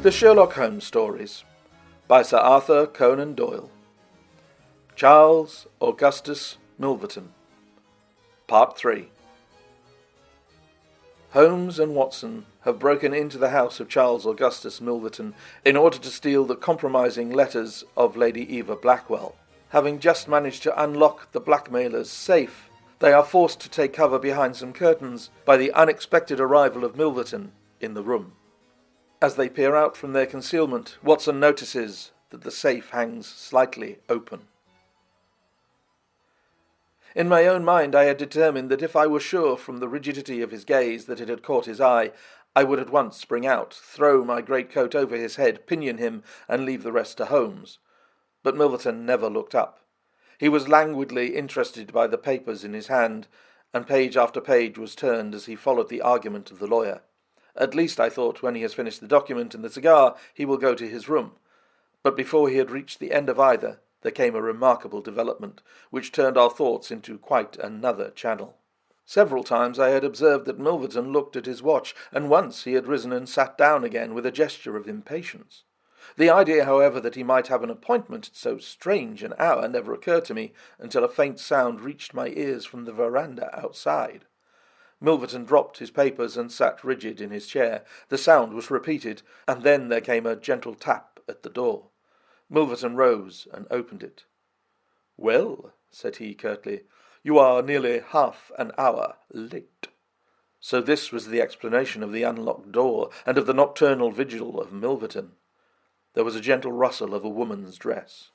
The Sherlock Holmes Stories by Sir Arthur Conan Doyle. Charles Augustus Milverton. Part 3. Holmes and Watson have broken into the house of Charles Augustus Milverton in order to steal the compromising letters of Lady Eva Blackwell. Having just managed to unlock the blackmailer's safe, they are forced to take cover behind some curtains by the unexpected arrival of Milverton in the room. As they peer out from their concealment, Watson notices that the safe hangs slightly open. In my own mind I had determined that if I were sure from the rigidity of his gaze that it had caught his eye, I would at once spring out, throw my greatcoat over his head, pinion him, and leave the rest to Holmes. But Milverton never looked up. He was languidly interested by the papers in his hand, and page after page was turned as he followed the argument of the lawyer. At least, I thought, when he has finished the document and the cigar, he will go to his room. But before he had reached the end of either, there came a remarkable development, which turned our thoughts into quite another channel. Several times I had observed that Milverton looked at his watch, and once he had risen and sat down again with a gesture of impatience. The idea, however, that he might have an appointment at so strange an hour never occurred to me until a faint sound reached my ears from the veranda outside. Milverton dropped his papers and sat rigid in his chair. The sound was repeated, and then there came a gentle tap at the door. Milverton rose and opened it. "Well," said he curtly, "you are nearly half an hour late." So this was the explanation of the unlocked door, and of the nocturnal vigil of Milverton. There was a gentle rustle of a woman's dress.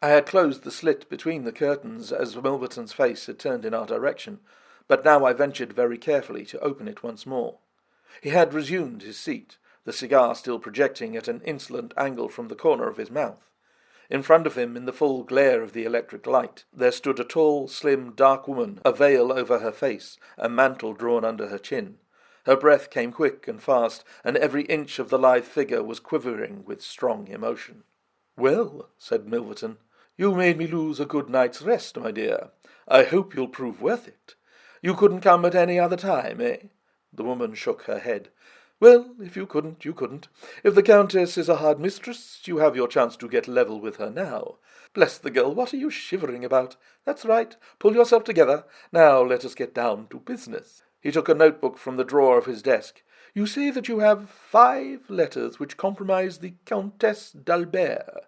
I had closed the slit between the curtains as Milverton's face had turned in our direction, but now I ventured very carefully to open it once more. He had resumed his seat, the cigar still projecting at an insolent angle from the corner of his mouth. In front of him, in the full glare of the electric light, there stood a tall, slim, dark woman, a veil over her face, a mantle drawn under her chin. Her breath came quick and fast, and every inch of the lithe figure was quivering with strong emotion. "Well," said Milverton, "you made me lose a good night's rest, my dear. I hope you'll prove worth it. You couldn't come at any other time, eh?" The woman shook her head. "Well, if you couldn't, you couldn't. If the Countess is a hard mistress, you have your chance to get level with her now. Bless the girl, what are you shivering about? That's right, pull yourself together. Now let us get down to business." He took a notebook from the drawer of his desk. "You say that you have 5 letters which compromise the Countess d'Albert.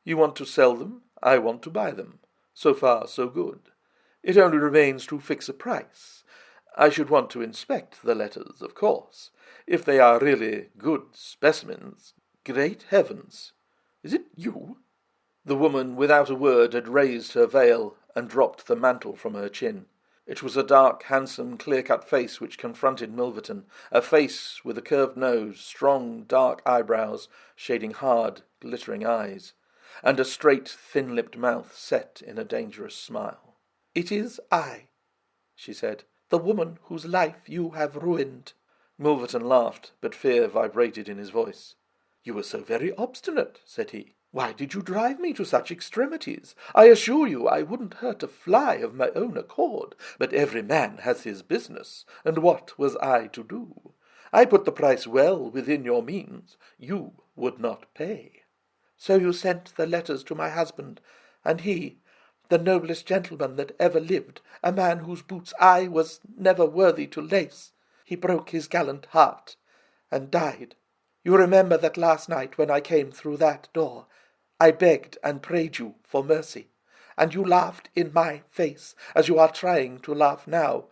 You want to sell them, I want to buy them. So far, so good. It only remains to fix a price. I should want to inspect the letters, of course. If they are really good specimens. Great heavens! Is it you?" The woman, without a word, had raised her veil and dropped the mantle from her chin. It was a dark, handsome, clear-cut face which confronted Milverton, a face with a curved nose, strong, dark eyebrows, shading hard, glittering eyes, and a straight, thin-lipped mouth set in a dangerous smile. "It is I," she said, "the woman whose life you have ruined." Milverton laughed, but fear vibrated in his voice. "You were so very obstinate," said he. "Why did you drive me to such extremities? I assure you I wouldn't hurt a fly of my own accord, but every man has his business, and what was I to do? I put the price well within your means. You would not pay. So you sent the letters to my husband, and he, the noblest gentleman that ever lived, a man whose boots I was never worthy to lace, he broke his gallant heart, and died. You remember that last night when I came through that door, I begged and prayed you for mercy, and you laughed in my face, as you are trying to laugh now,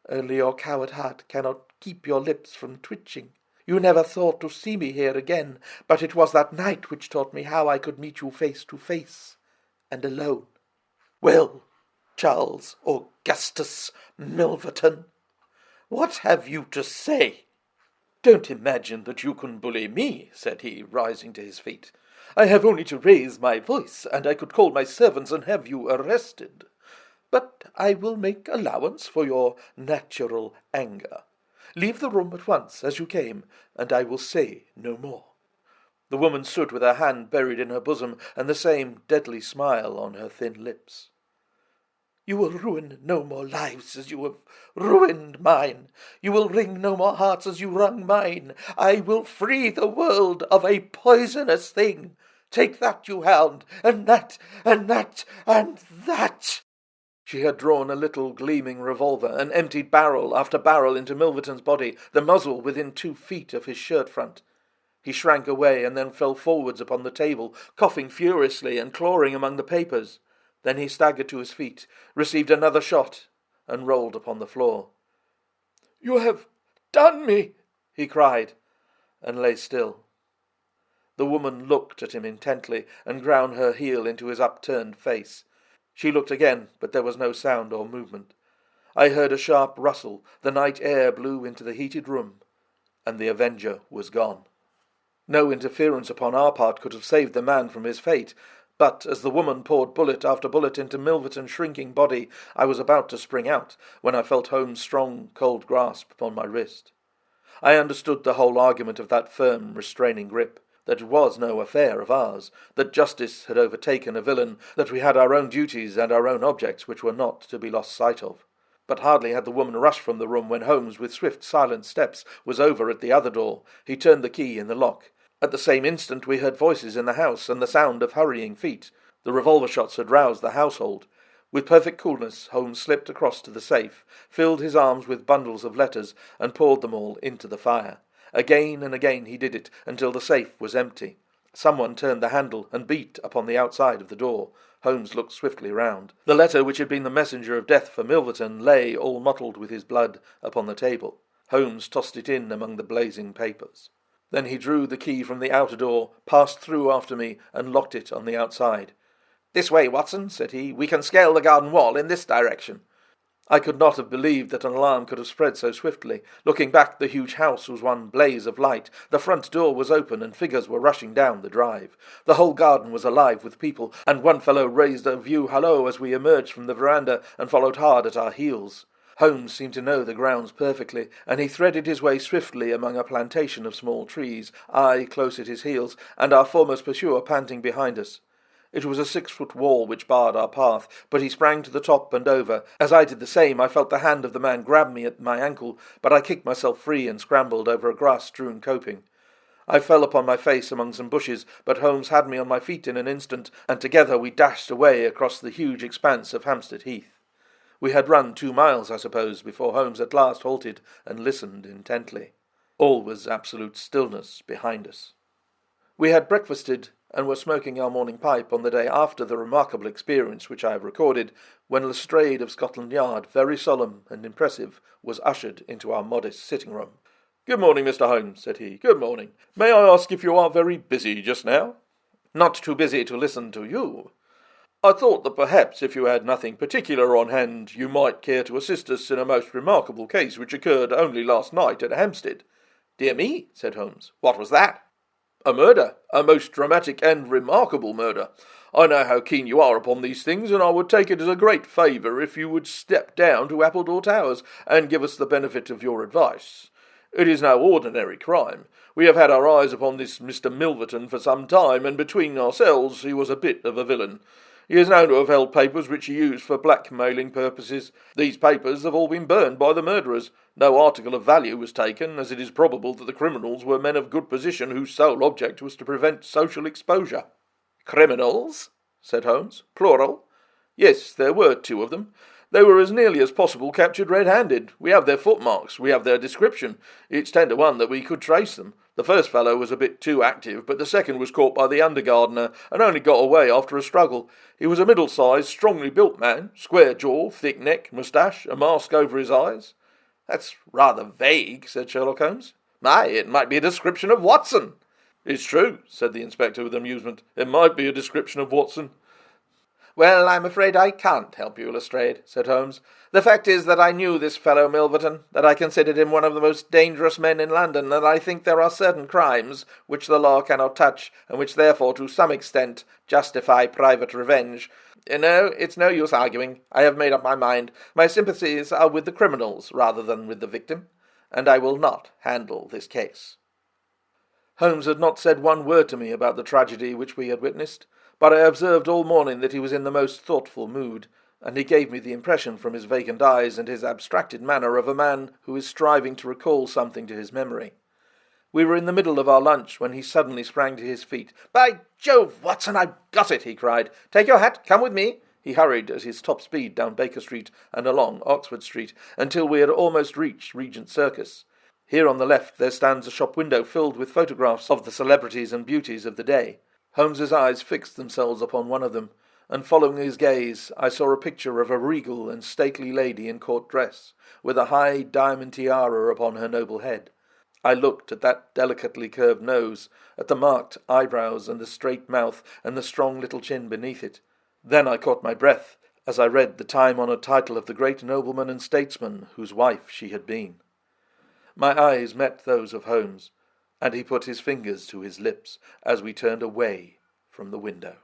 only your coward heart cannot keep your lips from twitching. You never thought to see me here again, but it was that night which taught me how I could meet you face to face, and alone. Well, Charles Augustus Milverton, what have you to say?" "Don't imagine that you can bully me," said he, rising to his feet. "I have only to raise my voice, and I could call my servants and have you arrested. But I will make allowance for your natural anger. Leave the room at once, as you came, and I will say no more." The woman stood with her hand buried in her bosom, and the same deadly smile on her thin lips. You will ruin no more lives as you have ruined mine. You will wring no more hearts as you wrung mine. I will free the world of a poisonous thing. Take that, you hound, and that, and that, and that." She had drawn a little gleaming revolver and emptied barrel after barrel into Milverton's body, the muzzle within 2 feet of his shirt front. He shrank away and then fell forwards upon the table, coughing furiously and clawing among the papers. Then he staggered to his feet, received another shot, and rolled upon the floor. "You have done me," he cried, and lay still. The woman looked at him intently and ground her heel into his upturned face. She looked again, but there was no sound or movement. I heard a sharp rustle, the night air blew into the heated room, and the avenger was gone. No interference upon our part could have saved the man from his fate, but as the woman poured bullet after bullet into Milverton's shrinking body, I was about to spring out, when I felt Holmes' strong, cold grasp upon my wrist. I understood the whole argument of that firm, restraining grip, that it was no affair of ours, that justice had overtaken a villain, that we had our own duties and our own objects which were not to be lost sight of. But hardly had the woman rushed from the room when Holmes, with swift, silent steps, was over at the other door. He turned the key in the lock. At the same instant we heard voices in the house and the sound of hurrying feet. The revolver shots had roused the household. With perfect coolness, Holmes slipped across to the safe, filled his arms with bundles of letters, and poured them all into the fire. Again and again he did it, until the safe was empty. Someone turned the handle and beat upon the outside of the door. Holmes looked swiftly round. The letter which had been the messenger of death for Milverton lay, all mottled with his blood, upon the table. Holmes tossed it in among the blazing papers. Then he drew the key from the outer door, passed through after me, and locked it on the outside. "This way, Watson," said he. "We can scale the garden wall in this direction." I could not have believed that an alarm could have spread so swiftly. Looking back, the huge house was one blaze of light. The front door was open, and figures were rushing down the drive. The whole garden was alive with people, and one fellow raised a view hallo as we emerged from the veranda and followed hard at our heels. Holmes seemed to know the grounds perfectly, and he threaded his way swiftly among a plantation of small trees, I close at his heels, and our foremost pursuer panting behind us. It was a 6-foot wall which barred our path, but he sprang to the top and over. As I did the same, I felt the hand of the man grab me at my ankle, but I kicked myself free and scrambled over a grass-strewn coping. I fell upon my face among some bushes, but Holmes had me on my feet in an instant, and together we dashed away across the huge expanse of Hampstead Heath. We had run 2 miles, I suppose, before Holmes at last halted and listened intently. All was absolute stillness behind us. We had breakfasted and were smoking our morning pipe on the day after the remarkable experience which I have recorded, when Lestrade of Scotland Yard, very solemn and impressive, was ushered into our modest sitting-room. "Good morning, Mr. Holmes," said he. "Good morning. May I ask if you are very busy just now?" "Not too busy to listen to you." "I thought that perhaps if you had nothing particular on hand, you might care to assist us in a most remarkable case which occurred only last night at Hampstead." "Dear me," said Holmes. "What was that?" "A murder, a most dramatic and remarkable murder. I know how keen you are upon these things, and I would take it as a great favour if you would step down to Appledore Towers and give us the benefit of your advice. It is no ordinary crime. We have had our eyes upon this Mr. Milverton for some time, and between ourselves he was a bit of a villain. He is known to have held papers which he used for blackmailing purposes. These papers have all been burned by the murderers. No article of value was taken, as it is probable that the criminals were men of good position whose sole object was to prevent social exposure." "Criminals?" said Holmes. "Plural?" "Yes, there were 2 of them. They were as nearly as possible captured red-handed. We have their footmarks, we have their description. It's 10 to 1 that we could trace them. The first fellow was a bit too active, but the second was caught by the under-gardener, and only got away after a struggle. He was a middle-sized, strongly built man, square jaw, thick neck, moustache, a mask over his eyes." "That's rather vague," said Sherlock Holmes. "Aye, it might be a description of Watson." "It's true," said the inspector with amusement. "It might be a description of Watson." "Well, I'm afraid I can't help you, Lestrade," said Holmes. "The fact is that I knew this fellow Milverton, that I considered him one of the most dangerous men in London, and I think there are certain crimes which the law cannot touch, and which therefore, to some extent, justify private revenge. No, it's no use arguing. I have made up my mind. My sympathies are with the criminals rather than with the victim, and I will not handle this case." Holmes had not said one word to me about the tragedy which we had witnessed, but I observed all morning that he was in the most thoughtful mood. and he gave me the impression from his vacant eyes and his abstracted manner of a man who is striving to recall something to his memory. We were in the middle of our lunch when he suddenly sprang to his feet. "By Jove, Watson, I've got it!" he cried. "Take your hat, come with me." He hurried at his top speed down Baker Street and along Oxford Street until we had almost reached Regent Circus. Here on the left there stands a shop window filled with photographs of the celebrities and beauties of the day. Holmes's eyes fixed themselves upon one of them, and following his gaze I saw a picture of a regal and stately lady in court dress, with a high diamond tiara upon her noble head. I looked at that delicately curved nose, at the marked eyebrows and the straight mouth and the strong little chin beneath it. Then I caught my breath as I read the time-honoured title of the great nobleman and statesman whose wife she had been. My eyes met those of Holmes, and he put his fingers to his lips as we turned away from the window.